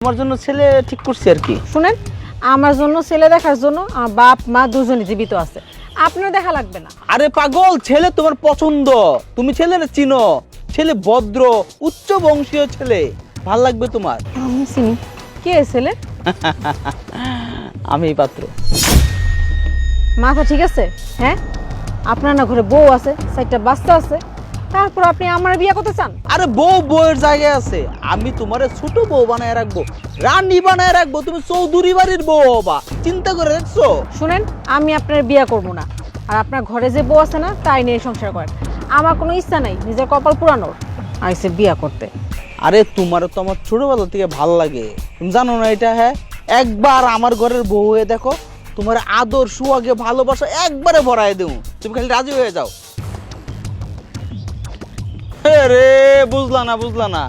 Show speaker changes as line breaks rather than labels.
আমার জন্য ছেলে ঠিক করছি আর কি।
শুনেন, আমার জন্য ছেলে দেখার জন্য আমার বাপ মা দুজনই জীবিত আছে, আপনার দেখা লাগবে না।
আরে পাগল, ছেলে তোমার পছন্দ, তুমি ছেলের চিনো, ছেলে ভদ্র উচ্চ বংশীয় ছেলে, ভাল লাগবে তোমার।
আমি চিনি। কে ছেলে?
আমি পাত্র।
মাথা ঠিক আছে? হ্যাঁ, আপনার না ঘরে বউ আছে, 4টা বাচ্চা আছে, তারপর আপনি আমার বিয়ে করতে চান?
আরে বউয়ের জায়গায় আছে, আমি তোমারে ছোট বউ বানায় রাখবো, রানী বানায় রাখবো, তুমি চৌধুরী বাড়ির বউ হবা, চিন্তা করে দেখছো?
শুনেন, আমি আপনার বিয়ে করব না, আর আপনার ঘরে যে বউ আছে না তাই নিয়ে সংসার করেন। আমার কোনো ইচ্ছা নাই নিজের কপাল পুরানোর, আইসে বিয়ে করতে।
আরে তোমারও তো আমার ছোটবেলা থেকে ভাল লাগে, তুমি জানো না এটা? হ্যাঁ, একবার আমার ঘরের বউ হয়ে দেখো, তোমার আদর সুয়াগে ভালোবাসা একবারে ভরায় দেবো, তুমি খালি রাজি হয়ে যাও। রে বুঝলা না